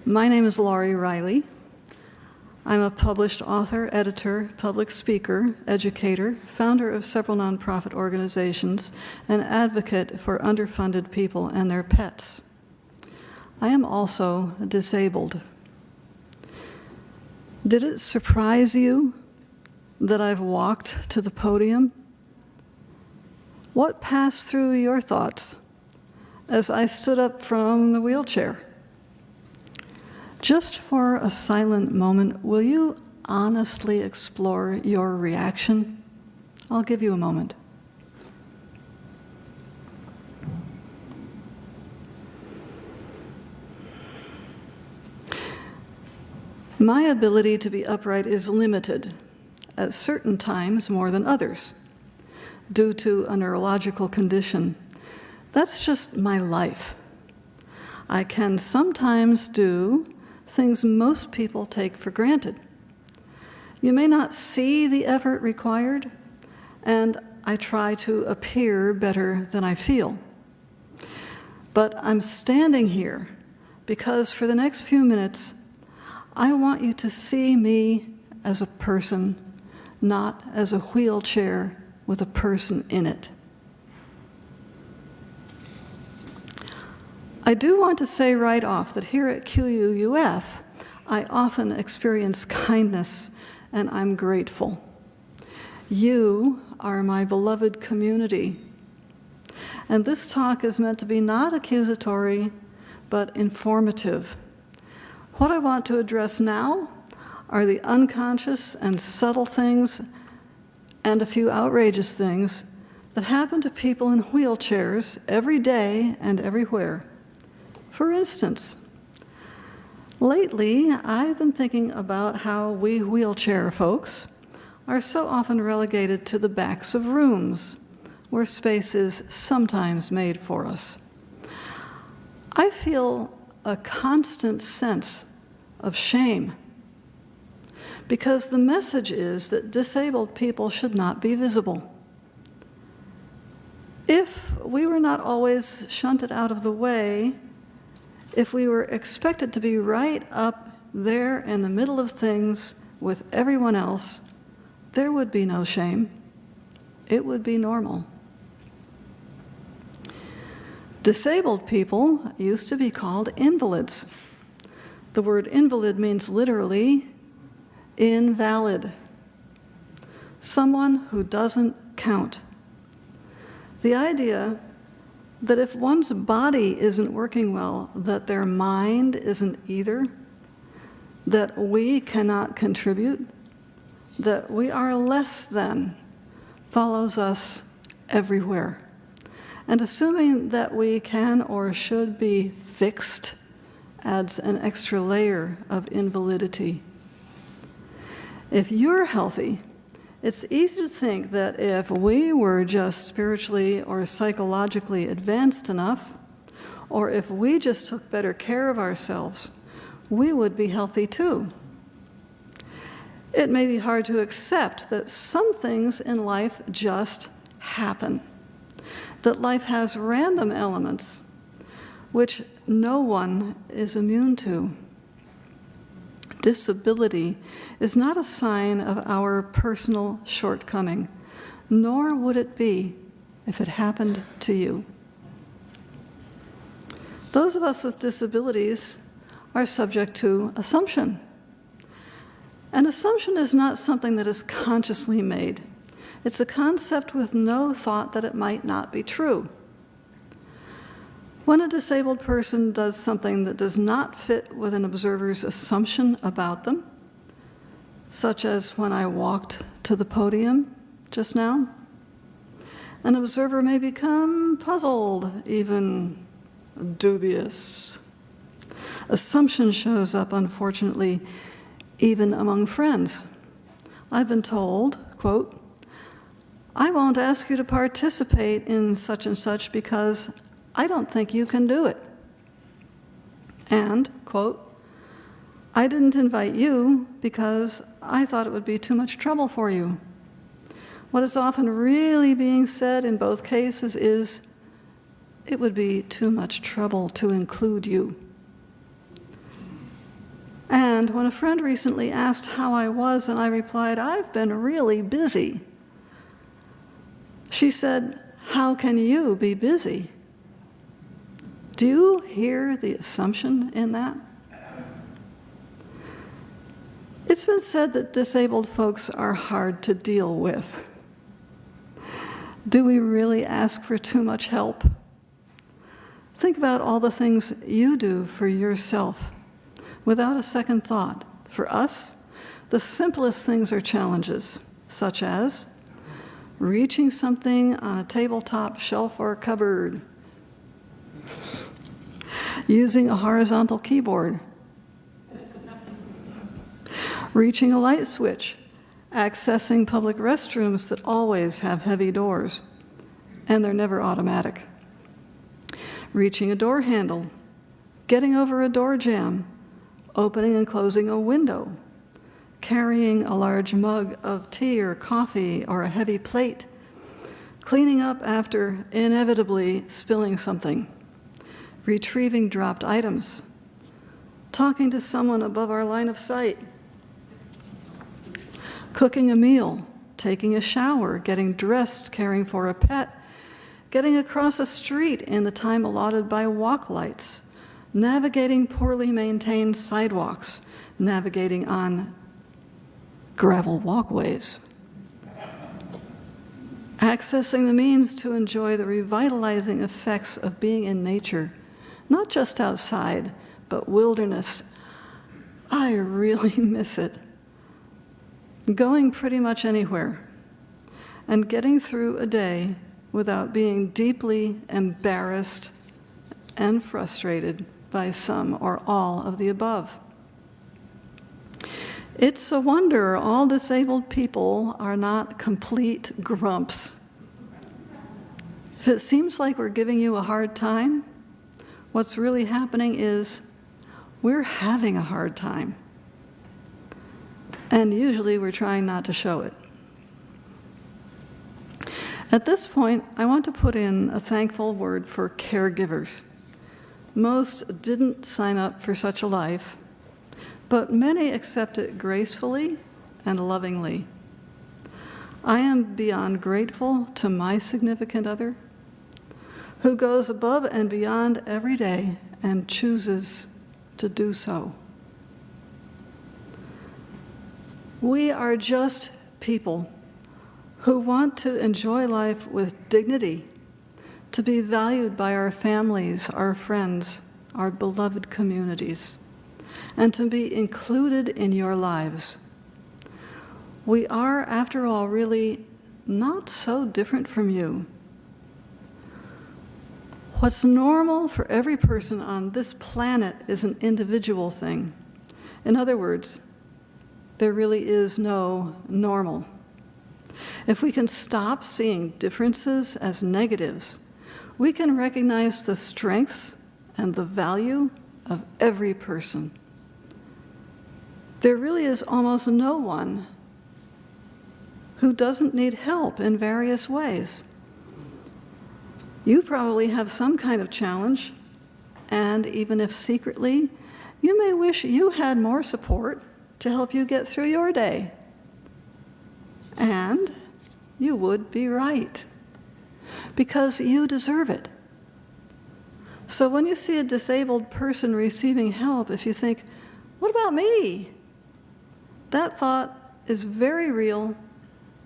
My name is Laurie Riley. I'm a published author, editor, public speaker, educator, founder of several nonprofit organizations, and advocate for underfunded people and their pets. I am also disabled. Did it surprise you that I've walked to the podium? What passed through your thoughts as I stood up from the wheelchair? Just for a silent moment, will you honestly explore your reaction? I'll give you a moment. My ability to be upright is limited, at certain times more than others, due to a neurological condition. That's just my life. I can sometimes do things most people take for granted. You may not see the effort required, and I try to appear better than I feel. But I'm standing here because for the next few minutes, I want you to see me as a person, not as a wheelchair with a person in it. I do want to say right off that here at QUUF, I often experience kindness, and I'm grateful. You are my beloved community. And this talk is meant to be not accusatory, but informative. What I want to address now are the unconscious and subtle things and a few outrageous things that happen to people in wheelchairs every day and everywhere. For instance, lately I've been thinking about how we wheelchair folks are so often relegated to the backs of rooms where space is sometimes made for us. I feel a constant sense of shame because the message is that disabled people should not be visible. If we were not always shunted out of the way, if we were expected to be right up there in the middle of things with everyone else, there would be no shame. It would be normal. Disabled people used to be called invalids. The word invalid means literally invalid, someone who doesn't count. The idea that if one's body isn't working well, that their mind isn't either, that we cannot contribute, that we are less than, follows us everywhere. And assuming that we can or should be fixed adds an extra layer of invalidity. If you're healthy, it's easy to think that if we were just spiritually or psychologically advanced enough, or if we just took better care of ourselves, we would be healthy too. It may be hard to accept that some things in life just happen, that life has random elements which no one is immune to. Disability is not a sign of our personal shortcoming, nor would it be if it happened to you. Those of us with disabilities are subject to assumption. An assumption is not something that is consciously made. It's a concept with no thought that it might not be true. When a disabled person does something that does not fit with an observer's assumption about them, such as when I walked to the podium just now, an observer may become puzzled, even dubious. Assumption shows up, unfortunately, even among friends. I've been told, quote, "I won't ask you to participate in such and such because I don't think you can do it." And, quote, "I didn't invite you because I thought it would be too much trouble for you." What is often really being said in both cases is, it would be too much trouble to include you. And when a friend recently asked how I was, and I replied, "I've been really busy," she said, "How can you be busy?" Do you hear the assumption in that? It's been said that disabled folks are hard to deal with. Do we really ask for too much help? Think about all the things you do for yourself without a second thought. For us, the simplest things are challenges, such as reaching something on a tabletop shelf or cupboard, using a horizontal keyboard, reaching a light switch, accessing public restrooms that always have heavy doors, and they're never automatic, reaching a door handle, getting over a door jamb, opening and closing a window, carrying a large mug of tea or coffee or a heavy plate, cleaning up after inevitably spilling something, retrieving dropped items, talking to someone above our line of sight, cooking a meal, taking a shower, getting dressed, caring for a pet, getting across a street in the time allotted by walk lights, navigating poorly maintained sidewalks, navigating on gravel walkways, accessing the means to enjoy the revitalizing effects of being in nature, not just outside, but wilderness. I really miss it. Going pretty much anywhere and getting through a day without being deeply embarrassed and frustrated by some or all of the above. It's a wonder all disabled people are not complete grumps. If it seems like we're giving you a hard time, what's really happening is we're having a hard time. And usually we're trying not to show it. At this point, I want to put in a thankful word for caregivers. Most didn't sign up for such a life, but many accept it gracefully and lovingly. I am beyond grateful to my significant other, who goes above and beyond every day and chooses to do so. We are just people who want to enjoy life with dignity, to be valued by our families, our friends, our beloved communities, and to be included in your lives. We are, after all, really not so different from you. What's normal for every person on this planet is an individual thing. In other words, there really is no normal. If we can stop seeing differences as negatives, we can recognize the strengths and the value of every person. There really is almost no one who doesn't need help in various ways. You probably have some kind of challenge, and even if secretly, you may wish you had more support to help you get through your day. And you would be right, because you deserve it. So when you see a disabled person receiving help, if you think, what about me? That thought is very real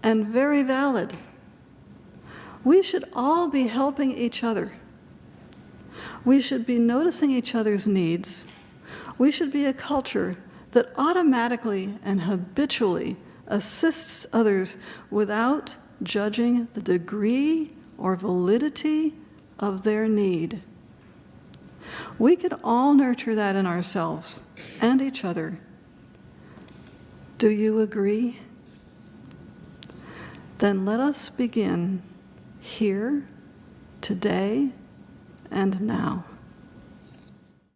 and very valid. We should all be helping each other. We should be noticing each other's needs. We should be a culture that automatically and habitually assists others without judging the degree or validity of their need. We could all nurture that in ourselves and each other. Do you agree? Then let us begin here, today, and now.